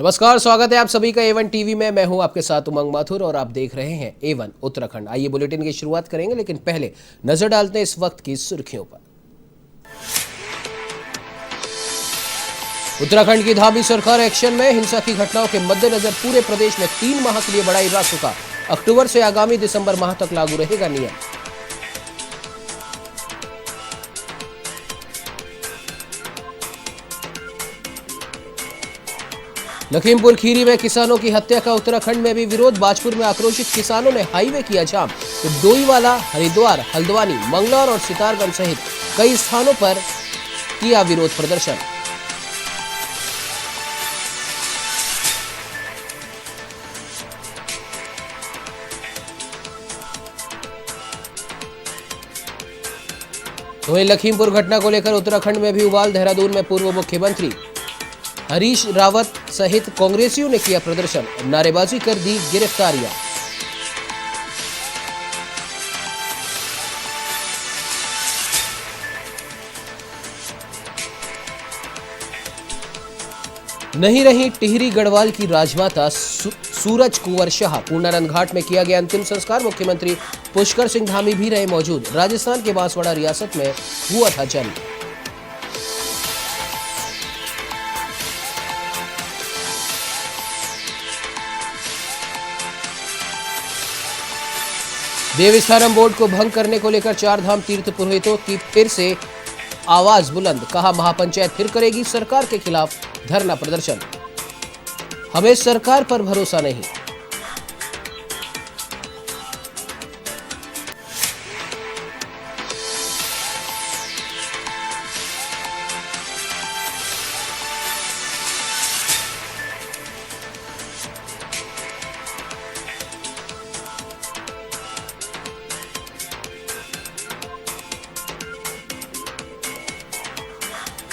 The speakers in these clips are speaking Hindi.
नमस्कार, स्वागत है आप सभी का A1 टीवी में। मैं हूं आपके साथ उमंग माथुर और आप देख रहे हैं A1 उत्तराखंड। आइए बुलेटिन की शुरुआत करेंगे, लेकिन पहले नजर डालते हैं इस वक्त की सुर्खियों पर। उत्तराखंड की धामी सरकार एक्शन में। हिंसा की घटनाओं के मद्देनजर पूरे प्रदेश में 3 माह के लिए बढ़ाई रासुका। अक्टूबर से आगामी दिसंबर माह तक लागू रहेगा नियम। लखीमपुर खीरी में किसानों की हत्या का उत्तराखंड में भी विरोध। बाजपुर में आक्रोशित किसानों ने हाईवे किया जाम, तो डोईवाला, हरिद्वार, हल्द्वानी, मंगलौर और सितारगंज सहित कई स्थानों पर किया विरोध प्रदर्शन। वहीं लखीमपुर घटना को लेकर उत्तराखंड में भी उबाल। देहरादून में पूर्व मुख्यमंत्री हरीश रावत सहित कांग्रेसियों ने किया प्रदर्शन, नारेबाजी कर दी गिरफ्तारियां। नहीं रही टिहरी गढ़वाल की राजमाता सूरज कुंवर शाह। पूर्णानंद घाट में किया गया अंतिम संस्कार। मुख्यमंत्री पुष्कर सिंह धामी भी रहे मौजूद। राजस्थान के बांसवाड़ा रियासत में हुआ था जन्म। देवस्थानम बोर्ड को भंग करने को लेकर चारधाम तीर्थ पुरोहितों की फिर से आवाज बुलंद। कहा, महापंचायत फिर करेगी सरकार के खिलाफ धरना प्रदर्शन। हमें सरकार पर भरोसा नहीं।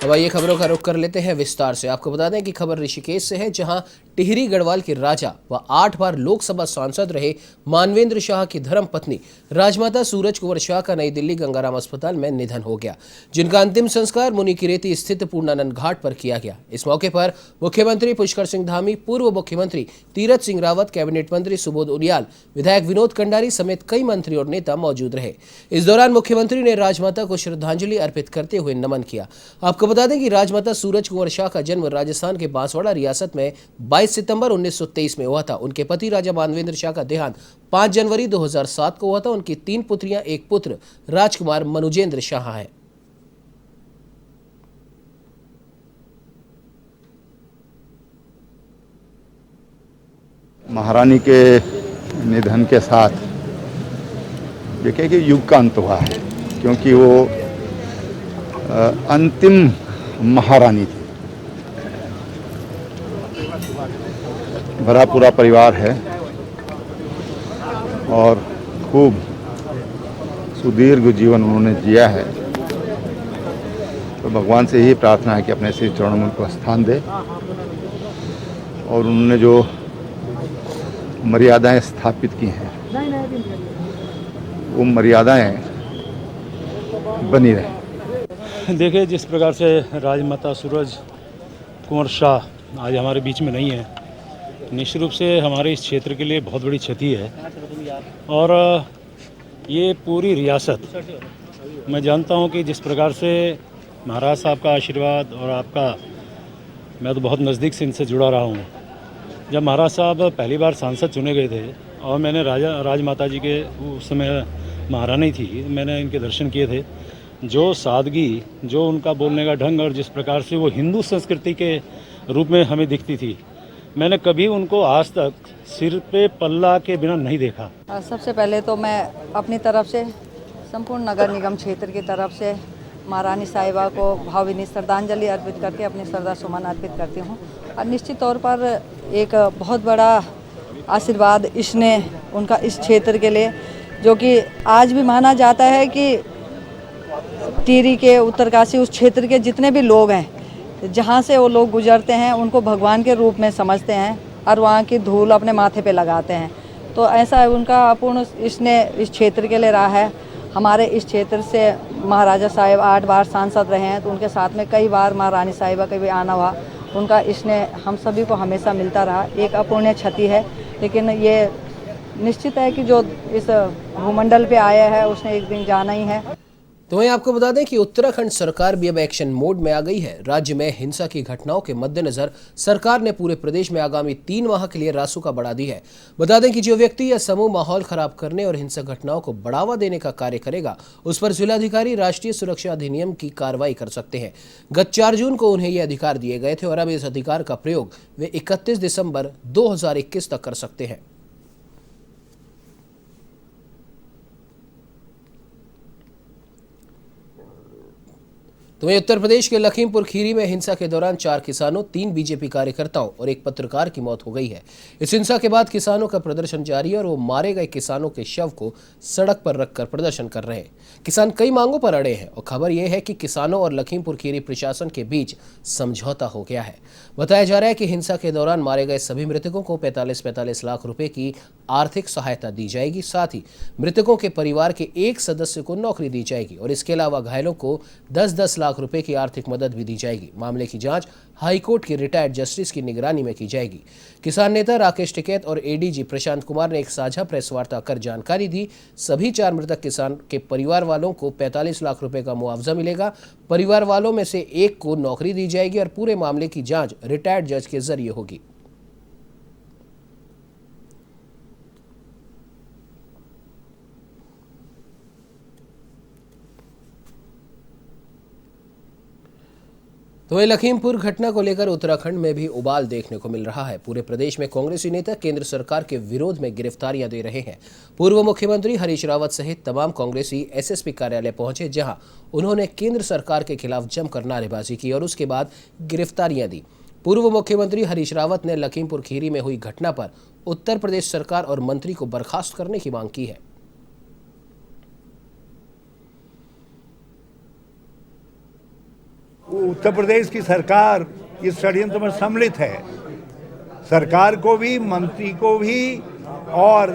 अब आइए खबरों का रुख कर लेते हैं विस्तार से। आपको बता दें कि खबर ऋषिकेश से है, जहां टिहरी गढ़वाल के राजा व 8 बार लोकसभा सांसद रहे मानवेंद्र शाह की धर्मपत्नी राजमाता सूरज कुंवर शाह का नई दिल्ली गंगाराम अस्पताल में निधन हो गया, जिनका अंतिम संस्कार मुनिकीरेती स्थित पूर्णानंद घाट पर किया गया। इस मौके पर मुख्यमंत्री पुष्कर सिंह धामी, पूर्व मुख्यमंत्री तीरथ सिंह रावत, कैबिनेट मंत्री सुबोध उनियाल, विधायक विनोद कंडारी समेत कई मंत्री और नेता मौजूद रहे। इस दौरान मुख्यमंत्री ने राजमाता को श्रद्धांजलि अर्पित करते हुए नमन किया। आपको बता दें कि राजमाता सूरज कुंवर शाह का जन्म राजस्थान के बांसवाड़ा रियासत में 22 सितंबर 1923 में हुआ था। उनके पति राजा मानवेंद्र शाह का देहांत 5 जनवरी 2007 को हुआ था। उनकी 3 पुत्रियां, 1 पुत्र राजकुमार मनुजेंद्र शाह है। महारानी के निधन के साथ देखिए कि युग का अंत हुआ है, क्योंकि वो अंतिम महारानी थी। भरा पूरा परिवार है और खूब सुदीर्घ जीवन उन्होंने जिया है। तो भगवान से यही प्रार्थना है कि अपने श्री चरणों में उनको स्थान दे और उन्होंने जो मर्यादाएं स्थापित की हैं वो मर्यादाएं बनी रहें। देखिए, जिस प्रकार से राजमाता सूरज कुंवर शाह आज हमारे बीच में नहीं है, निश्चित रूप से हमारे इस क्षेत्र के लिए बहुत बड़ी क्षति है। और ये पूरी रियासत, मैं जानता हूँ कि जिस प्रकार से महाराज साहब का आशीर्वाद और आपका, मैं तो बहुत नज़दीक से इनसे जुड़ा रहा हूँ। जब महाराज साहब पहली बार सांसद चुने गए थे और मैंने राजमाता जी के उस समय महारानी थी, मैंने इनके दर्शन किए थे। जो सादगी, जो उनका बोलने का ढंग और जिस प्रकार से वो हिंदू संस्कृति के रूप में हमें दिखती थी, मैंने कभी उनको आज तक सिर पे पल्ला के बिना नहीं देखा। सबसे पहले तो मैं अपनी तरफ से संपूर्ण नगर निगम क्षेत्र की तरफ से महारानी साहिबा को भावभीनी श्रद्धांजलि अर्पित करके अपनी श्रद्धा सुमन अर्पित करती हूँ। और निश्चित तौर पर एक बहुत बड़ा आशीर्वाद इसने उनका इस क्षेत्र के लिए, जो कि आज भी माना जाता है कि टिहरी के, उत्तरकाशी, उस क्षेत्र के जितने भी लोग हैं, जहाँ से वो लोग गुजरते हैं, उनको भगवान के रूप में समझते हैं और वहाँ की धूल अपने माथे पे लगाते हैं। तो ऐसा उनका अपूर्ण इसने इस क्षेत्र के लिए रहा है। हमारे इस क्षेत्र से महाराजा साहिब 8 बार सांसद रहे हैं, तो उनके साथ में कई बार महारानी साहिबा का भी आना हुआ उनका स्नेह हम सभी को हमेशा मिलता रहा। एक अपूर्णीय क्षति है, लेकिन ये निश्चित है कि जो इस भूमंडल पे आया है उसने एक दिन जाना ही है। तो वहीं आपको बता दें कि उत्तराखंड सरकार भी अब एक्शन मोड में आ गई है। राज्य में हिंसा की घटनाओं के मद्देनजर सरकार ने पूरे प्रदेश में आगामी 3 माह के लिए रासुका बढ़ा दी है। बता दें कि जो व्यक्ति या समूह माहौल खराब करने और हिंसक घटनाओं को बढ़ावा देने का कार्य करेगा, उस पर जिलाधिकारी राष्ट्रीय सुरक्षा अधिनियम की कार्रवाई कर सकते हैं। गत 4 जून को उन्हें ये अधिकार दिए गए थे और अब इस अधिकार का प्रयोग वे 31 दिसंबर 2021 तक कर सकते हैं। तो वहीं उत्तर प्रदेश के लखीमपुर खीरी में हिंसा के दौरान 4 किसानों, 3 बीजेपी कार्यकर्ताओं और एक पत्रकार की मौत हो गई है। इस हिंसा के बाद किसानों का प्रदर्शन जारी है और वो मारे गए किसानों के शव को सड़क पर रखकर प्रदर्शन कर रहे हैं। किसान कई मांगों पर अड़े हैं और खबर यह है कि किसानों और लखीमपुर खीरी प्रशासन के बीच समझौता हो गया है। बताया जा रहा है कि हिंसा के दौरान मारे गए सभी मृतकों को 45 लाख रुपए की आर्थिक सहायता दी जाएगी। साथ ही मृतकों के परिवार के एक सदस्य को नौकरी दी जाएगी और इसके अलावा घायलों को 10-10 लाख रुपए की आर्थिक मदद भी दी जाएगी। मामले की जांच हाईकोर्ट के रिटायर्ड जस्टिस की निगरानी में की जाएगी। किसान नेता राकेश टिकैत और एडीजी प्रशांत कुमार ने एक साझा प्रेस वार्ता कर जानकारी दी। सभी 4 मृतक किसान के परिवार वालों को 45 लाख रुपए का मुआवजा मिलेगा। परिवार वालों में से एक को नौकरी दी जाएगी और पूरे मामले की जांच रिटायर्ड जज के जरिए होगी। तो वहीं लखीमपुर घटना को लेकर उत्तराखंड में भी उबाल देखने को मिल रहा है। पूरे प्रदेश में कांग्रेसी नेता केंद्र सरकार के विरोध में गिरफ्तारियां दे रहे हैं। पूर्व मुख्यमंत्री हरीश रावत सहित तमाम कांग्रेसी एसएसपी कार्यालय पहुंचे, जहां उन्होंने केंद्र सरकार के खिलाफ जमकर नारेबाजी की और उसके बाद गिरफ्तारियां दी। पूर्व मुख्यमंत्री हरीश रावत ने लखीमपुर खीरी में हुई घटना पर उत्तर प्रदेश सरकार और मंत्री को बर्खास्त करने की मांग की है। उत्तर प्रदेश की सरकार इस षड्यंत्र में सम्मिलित है। सरकार को भी, मंत्री को भी और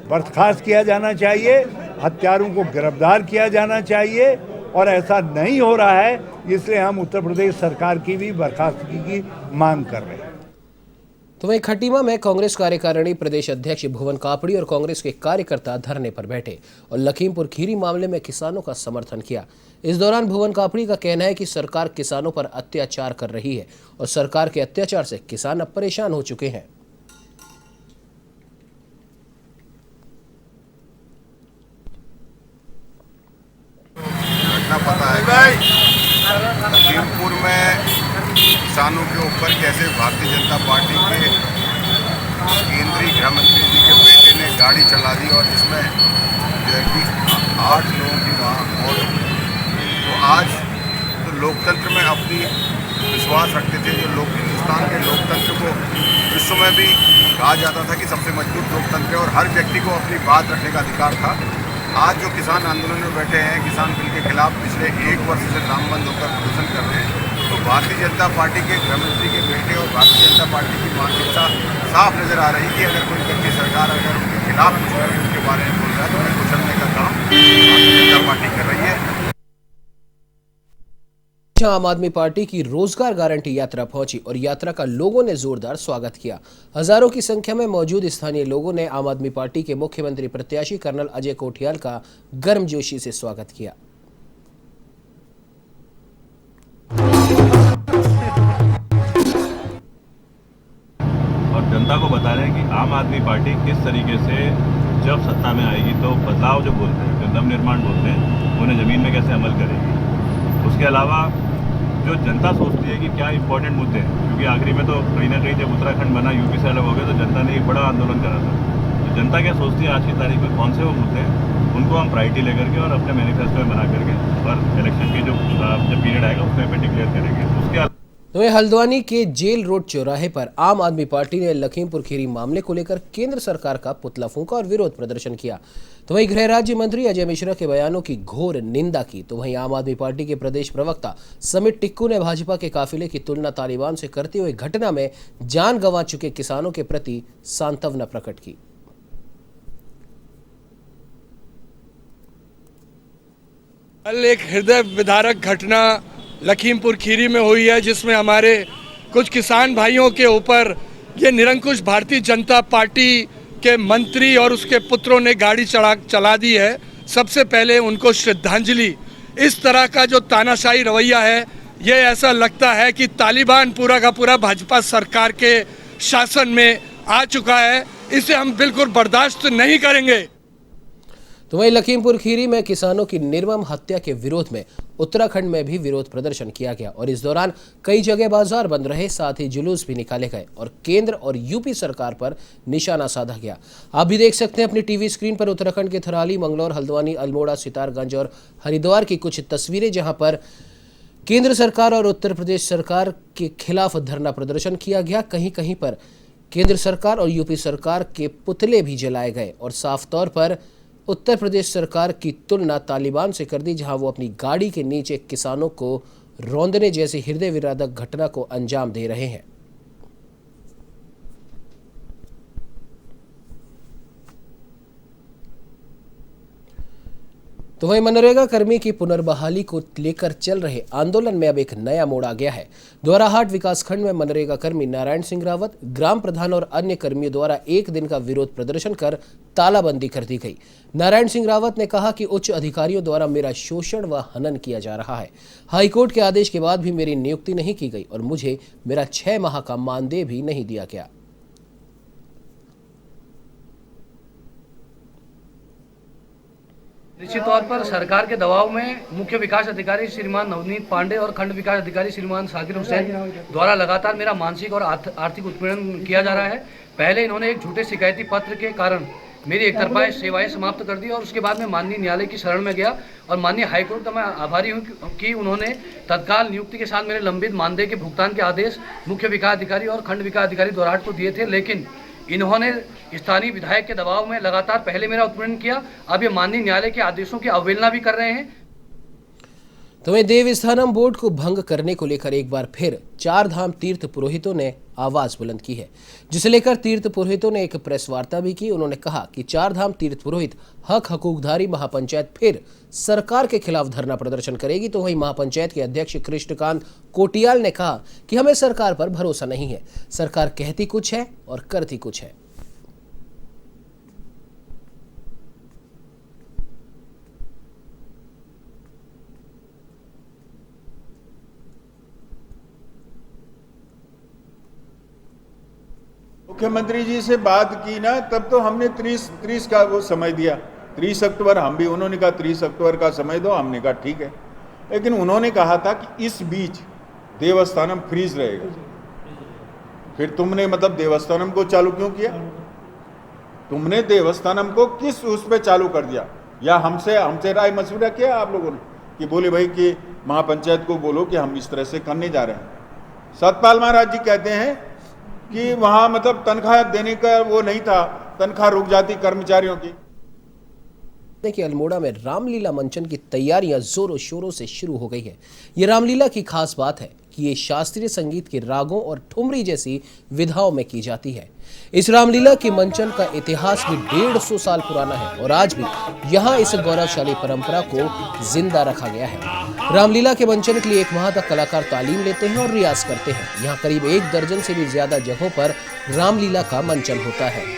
बर्खास्त किया जाना चाहिए, हत्यारों को गिरफ्तार किया जाना चाहिए और ऐसा नहीं हो रहा है, इसलिए हम उत्तर प्रदेश सरकार की भी बर्खास्तगी की मांग कर रहे हैं। तो वहीं खटीमा में कांग्रेस कार्यकारिणी प्रदेश अध्यक्ष भुवन कापड़ी और कांग्रेस के कार्यकर्ता धरने पर बैठे और लखीमपुर खीरी मामले में किसानों का समर्थन किया। इस दौरान भुवन कापड़ी का कहना है कि सरकार किसानों पर अत्याचार कर रही है और सरकार के अत्याचार से किसान अब परेशान हो चुके हैं। घटना पता है लखीमपुर में किसानों के ऊपर कैसे भारतीय जनता पार्टी के केंद्रीय गृह मंत्री जी के बेटे ने गाड़ी चला दी और जिसमें जो है कि 8 लोगों की वहाँ मौत हो गई। तो आज तो लोकतंत्र में अपनी विश्वास रखते थे, जो लोग हिंदुस्तान के लोकतंत्र को विश्व में भी कहा जाता था कि सबसे मजबूत लोकतंत्र है और हर व्यक्ति को अपनी बात रखने का अधिकार था। आज जो किसान आंदोलन में बैठे हैं, किसान बिल के खिलाफ पिछले 1 वर्ष से नामबंद होकर प्रदर्शन कर रहे हैं, तो भारतीय जनता पार्टी के गृह मंत्री के बेटे और भारतीय जनता पार्टी की मानसिकता साफ नजर आ रही कि अगर कोई व्यक्ति सरकार अगर उनके खिलाफ कुछ कर उनके बारे में बोल रहा है तो उन्हें कुचलने का काम भारतीय जनता पार्टी कर रही है। आम आदमी पार्टी की रोजगार गारंटी यात्रा पहुंची और यात्रा का लोगों ने जोरदार स्वागत किया। हजारों की संख्या में मौजूद स्थानीय लोगों ने आम आदमी पार्टी के मुख्यमंत्री प्रत्याशी कर्नल अजय कोठियाल का गर्मजोशी से स्वागत किया। और जनता को बता रहे हैं कि आम आदमी पार्टी किस तरीके से जब सत्ता में आएगी तो बदलाव जो बोलते हैं, जो नवनिर्माण बोलते हैं, उन्हें जमीन में कैसे अमल करेगी। उसके अलावा जो जनता सोचती है कि क्या इंपॉर्टेंट मुद्दे हैं, क्योंकि आखिरी में तो कहीं ना कहीं जब उत्तराखंड बना, यूपी से अलग हो गया, तो जनता ने एक बड़ा आंदोलन करा था। तो जनता क्या सोचती है आज की तारीख में कौन से वो मुद्दे हैं, उनको हम प्रायोरिटी लेकर के और अपने मैनिफेस्टो में बना करके और इलेक्शन की जो पीरियड आएगा उसमें पे डिक्लेयर करेंगे। उसके तो हल्द्वानी के जेल रोड चौराहे पर आम आदमी पार्टी ने लखीमपुर खीरी मामले को लेकर केंद्र सरकार का पुतला फूंका और विरोध प्रदर्शन किया। तो वहीं गृह राज्य मंत्री अजय मिश्रा के बयानों की घोर निंदा की। तो वहीं आम आदमी पार्टी के प्रदेश प्रवक्ता समित टिक्कू ने भाजपा के काफिले की तुलना तालिबान से करते हुए घटना में जान गंवा चुके किसानों के प्रति सांत्वना प्रकट की। कल एक हृदय विदारक घटना लखीमपुर खीरी में हुई है, जिसमें हमारे कुछ किसान भाइयों के ऊपर ये निरंकुश भारतीय जनता पार्टी के मंत्री और उसके पुत्रों ने गाड़ी चला दी है। सबसे पहले उनको श्रद्धांजलि। इस तरह का जो तानाशाही रवैया है, ये ऐसा लगता है कि तालिबान पूरा का पूरा भाजपा सरकार के शासन में आ चुका है। इसे हम बिल्कुल बर्दाश्त नहीं करेंगे। तो वहीं लखीमपुर खीरी में किसानों की निर्मम हत्या के विरोध में उत्तराखंड में भी विरोध प्रदर्शन किया गया और इस दौरान कई जगह बाजार बंद रहे, साथ ही जुलूस भी निकाले गए और केंद्र और यूपी सरकार पर निशाना साधा गया। आप भी देख सकते हैं अपनी टीवी स्क्रीन पर उत्तराखंड के थराली, मंगलौर, हल्द्वानी, अल्मोड़ा, सितारगंज और हरिद्वार की कुछ तस्वीरें, जहां पर केंद्र सरकार और उत्तर प्रदेश सरकार के खिलाफ धरना प्रदर्शन किया गया। कहीं कहीं पर केंद्र सरकार और यूपी सरकार के पुतले भी जलाए गए और साफ तौर पर उत्तर प्रदेश सरकार की तुलना तालिबान से कर दी, जहां वो अपनी गाड़ी के नीचे किसानों को रौंदने जैसी हृदय विदारक घटना को अंजाम दे रहे हैं। तो वहीं मनरेगा कर्मी की पुनर्बहाली को लेकर चल रहे आंदोलन में अब एक नया मोड़ आ गया है। द्वाराहाट विकासखंड में मनरेगा कर्मी नारायण सिंह रावत, ग्राम प्रधान और अन्य कर्मियों द्वारा एक दिन का विरोध प्रदर्शन कर तालाबंदी कर दी गई। नारायण सिंह रावत ने कहा कि उच्च अधिकारियों द्वारा मेरा शोषण व हनन किया जा रहा है। हाईकोर्ट के आदेश के बाद भी मेरी नियुक्ति नहीं की गई और मुझे मेरा 6 माह का मानदेय भी नहीं दिया गया। निश्चित तौर पर सरकार के दबाव में मुख्य विकास अधिकारी श्रीमान नवनीत पांडे और खंड विकास अधिकारी श्रीमान साकिर हुसैन द्वारा लगातार मेरा मानसिक और आर्थिक उत्पीड़न किया जा रहा है। पहले इन्होंने एक झूठे शिकायती पत्र के कारण मेरी एकतरफा सेवाएं समाप्त कर दी और उसके बाद में माननीय न्यायालय की शरण में गया और माननीय हाईकोर्ट का मैं आभारी हूं कि उन्होंने तत्काल नियुक्ति के साथ मेरे लंबित मानदेय के भुगतान के आदेश मुख्य विकास अधिकारी और खंड विकास अधिकारी द्वाराहाट को दिए थे, लेकिन इन्होंने स्थानीय विधायक के दबाव में लगातार पहले मेरा उत्पीड़न किया, अब ये माननीय न्यायालय के आदेशों की अवहेलना भी कर रहे हैं। तो वहीं देवस्थानम बोर्ड को भंग करने को लेकर एक बार फिर 4 धाम तीर्थ पुरोहितों ने आवाज बुलंद की है, जिसे लेकर तीर्थ पुरोहितों ने एक प्रेस वार्ता भी की। उन्होंने कहा कि 4 धाम तीर्थ पुरोहित हक हकूकधारी महापंचायत फिर सरकार के खिलाफ धरना प्रदर्शन करेगी। तो वहीं महापंचायत के अध्यक्ष कृष्णकांत कोटियाल ने कहा कि हमें सरकार पर भरोसा नहीं है, सरकार कहती कुछ है और करती कुछ है। मुख्यमंत्री जी से बात की ना, तब तो हमने 30 का वो समय दिया, 30 अक्टूबर हम भी, उन्होंने कहा 30 अक्टूबर का समय दो, हमने कहा ठीक है। लेकिन उन्होंने कहा था कि इस बीच देवस्थानम फ्रीज रहेगा। फिर तुमने मतलब देवस्थानम को चालू क्यों किया? तुमने देवस्थानम को किस उस पे चालू कर दिया? या हमसे राय मशविरा किया आप लोगों ने कि बोले भाई कि महापंचायत को बोलो कि हम इस तरह से करने जा रहे हैं। सतपाल महाराज जी कहते हैं कि वहां मतलब तनख्वाह देने का वो नहीं था, तनख्वाह रुक जाती कर्मचारियों की। कि अल्मोड़ा में रामलीला मंचन की तैयारियां जोरों शोरों से शुरू हो गई है। ये रामलीला की खास बात है कि ये शास्त्रीय संगीत के रागों और ठुमरी जैसी विधाओं में की जाती है। इस रामलीला के मंचन का इतिहास भी 150 साल पुराना है और आज भी यहाँ इस गौरवशाली परंपरा को जिंदा रखा गया है। रामलीला के मंचन के लिए 1 माह तक कलाकार तालीम लेते हैं और रियाज करते हैं। यहाँ करीब 1 दर्जन से भी ज्यादा जगहों पर रामलीला का मंचन होता है।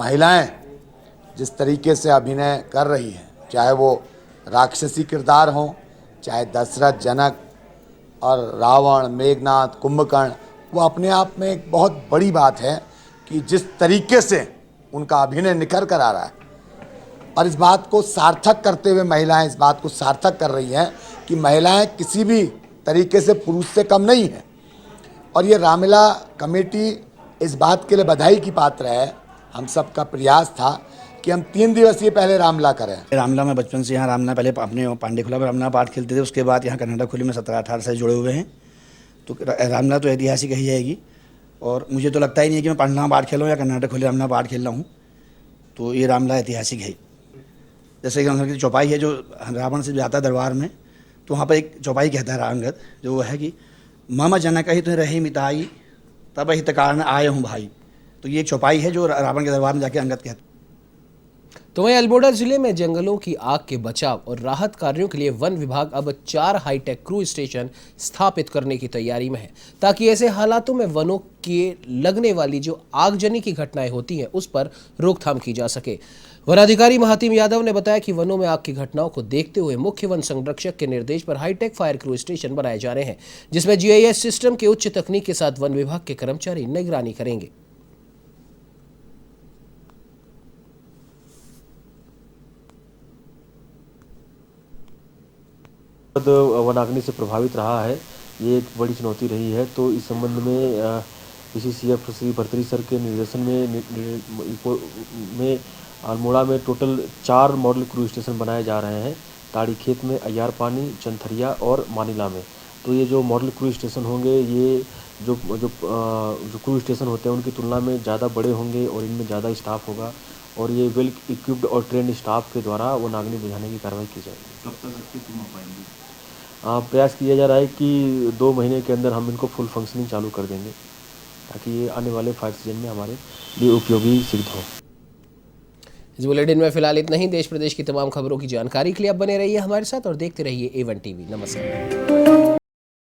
महिलाएं जिस तरीके से अभिनय कर रही हैं, चाहे वो राक्षसी किरदार हों, चाहे दशरथ, जनक और रावण, मेघनाथ, कुंभकर्ण, वो अपने आप में एक बहुत बड़ी बात है कि जिस तरीके से उनका अभिनय निखर कर आ रहा है और इस बात को सार्थक करते हुए महिलाएं इस बात को सार्थक कर रही हैं कि महिलाएं किसी भी तरीके से पुरुष से कम नहीं हैं। और ये रामलीला कमेटी इस बात के लिए बधाई की पात्र है। हम सब का प्रयास था कि हम 3 दिवसीय पहले रामला करें। रामला में बचपन से यहाँ रामला पहले अपने पांडे खुला में रामला पाठ खेलते थे, उसके बाद यहाँ कर्नाटक खुली में 17-18 से जुड़े हुए हैं। तो रामला तो ऐतिहासिक ही जाएगी और मुझे तो लगता ही नहीं है कि मैं पांडला पाठ खेल रहा हूँ या कर्नाटक खुले रामला पाठ खेल रहा हूँ। तो ये रामला ऐतिहासिक है। जैसे कि चौपाई है जो रावण से जाता है दरबार में, तो वहाँ पर एक चौपाई कहता है अंगद, जो वो है कि मम जनक ही तुम रही मिताई तब हित कारण आए हूँ भाई। तो ये एक चौपाई है जो रावण के दरबार में जाके अंगद कहता है। तो वहीं अल्मोड़ा जिले में जंगलों की आग के बचाव और राहत कार्यों के लिए वन विभाग अब 4 हाईटेक क्रू स्टेशन स्थापित करने की तैयारी में है, ताकि ऐसे हालातों में वनों के लगने वाली जो आगजनी की घटनाएं होती हैं उस पर रोकथाम की जा सके। वनाधिकारी महातिम यादव ने बताया कि वनों में आग की घटनाओं को देखते हुए मुख्य वन संरक्षक के निर्देश पर हाईटेक फायर क्रू स्टेशन बनाए जा रहे हैं, जिसमें GIS सिस्टम के उच्च तकनीक के साथ वन विभाग के कर्मचारी निगरानी करेंगे। वनाग्नि से प्रभावित रहा है, ये एक बड़ी चुनौती रही है। तो इस संबंध में CF श्री भर्तृहरि सर के निर्देशन में अल्मोड़ा में टोटल 4 मॉडल क्रू स्टेशन बनाए जा रहे हैं, ताड़ी खेत में, अय्यार पानी, चंथरिया और मानिला में। तो ये जो मॉडल क्रू स्टेशन होंगे, ये जो क्रू स्टेशन होते हैं उनकी तुलना में ज़्यादा बड़े होंगे और इनमें ज़्यादा स्टाफ होगा और ये वेल इक्विप्ड और ट्रेंड स्टाफ के द्वारा वनाग्नि बुझाने की कार्रवाई की जाएगी। कब तक एक्टिव हो पाएंगे? प्रयास किया जा रहा है कि 2 महीने के अंदर हम इनको फुल फंक्शनिंग चालू कर देंगे, ताकि ये आने वाले फायर सीजन में हमारे लिए उपयोगी सिद्ध हो। इस बुलेटिन में फिलहाल इतना ही। देश प्रदेश की तमाम खबरों की जानकारी के लिए आप बने रहिए हमारे साथ और देखते रहिए A1 TV। नमस्कार।